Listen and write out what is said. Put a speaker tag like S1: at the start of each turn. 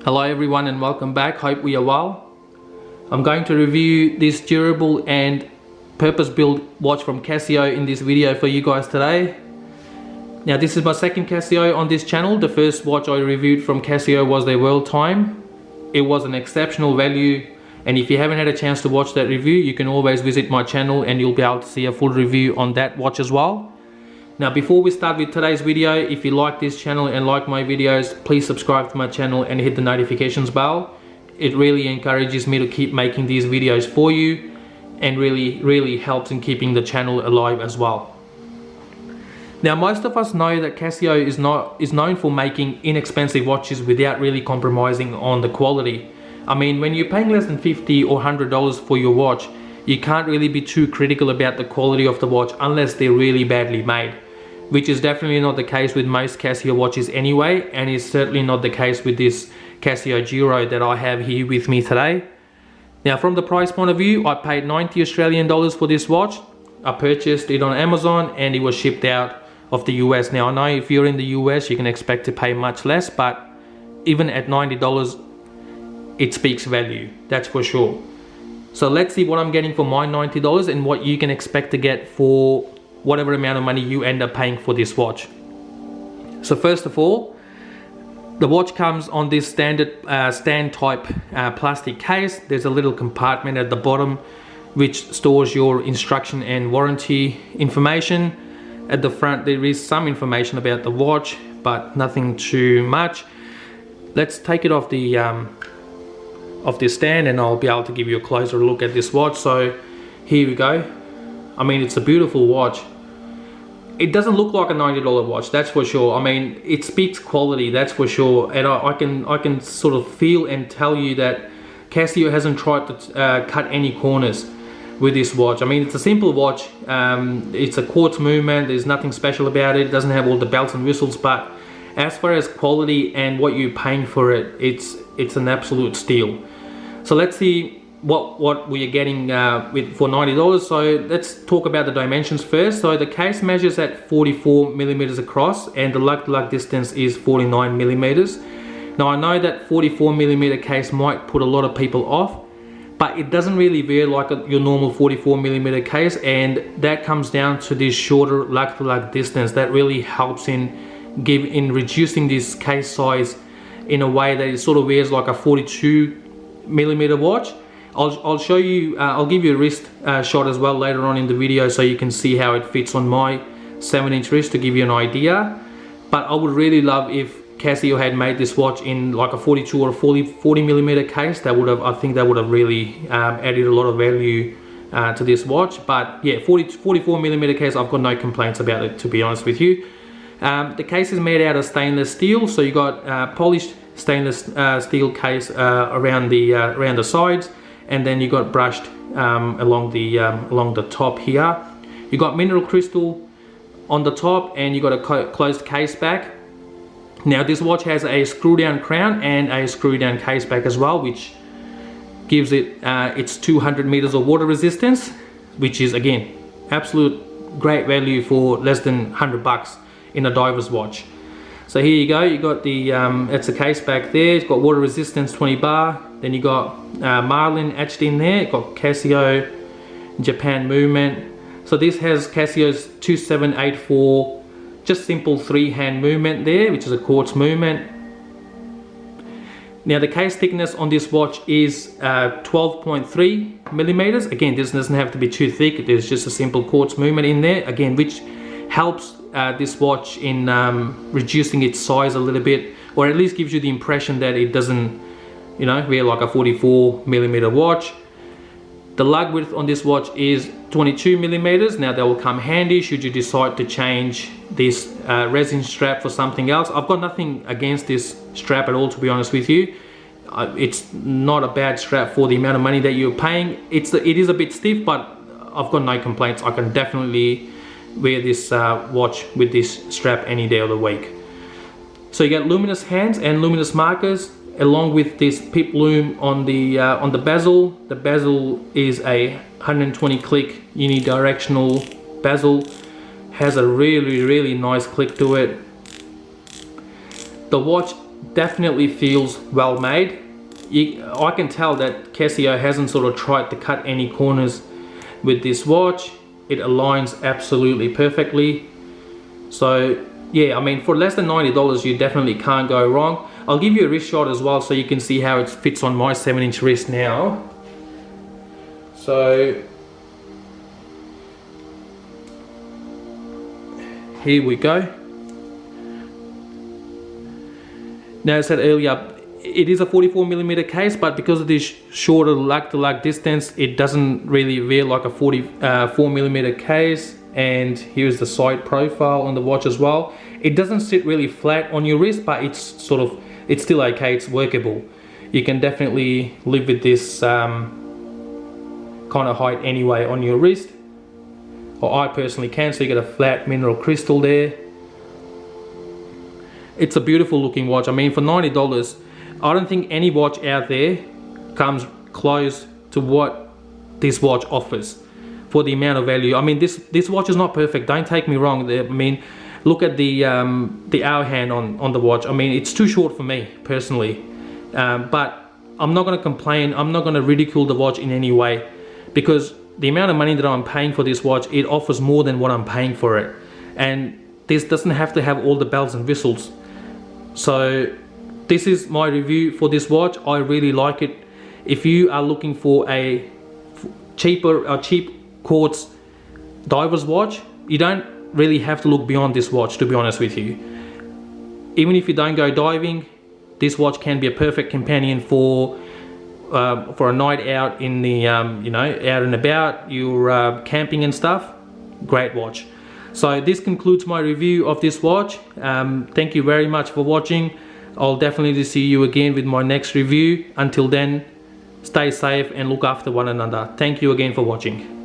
S1: Hello everyone and welcome back. Hope we are well. I'm going to review this durable and purpose-built watch from Casio in this video for you guys today. Now this is my second Casio on this channel. The first watch I reviewed from Casio was their World Time. It was an exceptional value, and if you haven't had a chance to watch that review, you can always visit my channel and you'll be able to see a full review on that watch as well. Now before we start with today's video, if you like this channel and like my videos, please subscribe to my channel and hit the notifications bell. It really encourages me to keep making these videos for you and really helps in keeping the channel alive as well. Now most of us know that Casio is known for making inexpensive watches without really compromising on the quality. I mean, when you're paying less than $50 or $100 for your watch, you can't really be too critical about the quality of the watch unless they're really badly made, which is definitely not the case with most Casio watches anyway, and is certainly not the case with this Casio Duro that I have here with me today. Now from the price point of view, I paid 90 Australian dollars for this watch. I purchased it on Amazon and it was shipped out of the US. Now I know if you're in the US you can expect to pay much less, but even at $90 it speaks value, that's for sure. So let's see what I'm getting for my $90 and what you can expect to get for whatever amount of money you end up paying for this watch. So first of all, the watch comes on this standard stand type plastic case. There's a little compartment at the bottom which stores your instruction and warranty information. At the front there is some information about the watch, but nothing too much. Let's take it off this stand and I'll be able to give you a closer look at this watch. So here we go. I mean, it's a beautiful watch. It doesn't look like a $90 watch, that's for sure. I mean, it speaks quality, that's for sure. And I can sort of feel and tell you that Casio hasn't tried to cut any corners with this watch. I mean, it's a simple watch. It's a quartz movement. There's nothing special about it. It doesn't have all the bells and whistles, but as far as quality and what you're paying for it, it's an absolute steal. So let's see what we are getting for $90. So let's talk about the dimensions first. So the case measures at 44 millimeters across and the lug-to-lug distance is 49 millimeters. Now I know that 44 millimeter case might put a lot of people off, but it doesn't really veer like your normal 44 millimeter case, and that comes down to this shorter lug-to-lug distance that really helps in reducing this case size in a way that it sort of wears like a 42 millimeter watch. I'll show you, I'll give you a wrist shot as well later on in the video so you can see how it fits on my 7-inch wrist to give you an idea. But I would really love if Casio had made this watch in like a 42 or a 40 millimeter case. That would have, I think that would have really added a lot of value to this watch. But yeah, 44 millimeter case, I've got no complaints about it, to be honest with you. The case is made out of stainless steel, so you got polished stainless steel case around the sides, and then you got brushed along the top here. You got mineral crystal on the top, and you got a closed case back. Now this watch has a screw down crown and a screw down case back as well, which gives it its 200 meters of water resistance, which is again absolute great value for less than 100 bucks in a diver's watch. So here you go, you got the it's a case back there. It's got water resistance 20 bar. Then you got marlin etched in there. It got Casio Japan movement. So this has Casio's 2784 just simple 3-hand movement there, which is a quartz movement. Now the case thickness on this watch is 12.3 millimeters. Again, this doesn't have to be too thick. There's just a simple quartz movement in there, again, which helps this watch in reducing its size a little bit, or at least gives you the impression that it doesn't, you know, wear like a 44 millimeter watch. The lug width on this watch is 22 millimeters. Now that will come handy should you decide to change this resin strap for something else. I've got nothing against this strap at all, to be honest with you. It's not a bad strap for the amount of money that you're paying. It is a bit stiff, but I've got no complaints. I can definitely wear this watch with this strap any day of the week. So you get luminous hands and luminous markers, along with this pip loom on the bezel. The bezel is a 120 click unidirectional bezel. Has a really nice click to it. The watch definitely feels well made. I can tell that Casio hasn't sort of tried to cut any corners with this watch. It aligns absolutely perfectly. So yeah, I mean, for less than $90 you definitely can't go wrong. I'll give you a wrist shot as well so you can see how it fits on my 7-inch wrist now. So here we go. Now, as I said earlier, it is a 44mm case, but because of this shorter lug to lug distance, it doesn't really veer like a 44mm case. And here's the side profile on the watch as well. It doesn't sit really flat on your wrist, but it's still okay, it's workable. You can definitely live with this kind of height anyway on your wrist, or I personally can. So you get a flat mineral crystal there. It's a beautiful looking watch. I mean, for $90, I don't think any watch out there comes close to what this watch offers for the amount of value. I mean, this watch is not perfect, don't take me wrong. I mean, look at the hour hand on the watch. I mean, it's too short for me personally, but I'm not going to complain. I'm not going to ridicule the watch in any way, because the amount of money that I'm paying for this watch, it offers more than what I'm paying for it, and this doesn't have to have all the bells and whistles. So this is my review for this watch. I really like it. If you are looking for a cheap quartz diver's watch, you don't really have to look beyond this watch, to be honest with you. Even if you don't go diving, this watch can be a perfect companion for a night out in the you know, out and about, you're camping and stuff. Great watch. So this concludes my review of this watch. Thank you very much for watching. I'll definitely see you again with my next review. Until then, stay safe and look after one another. Thank you again for watching.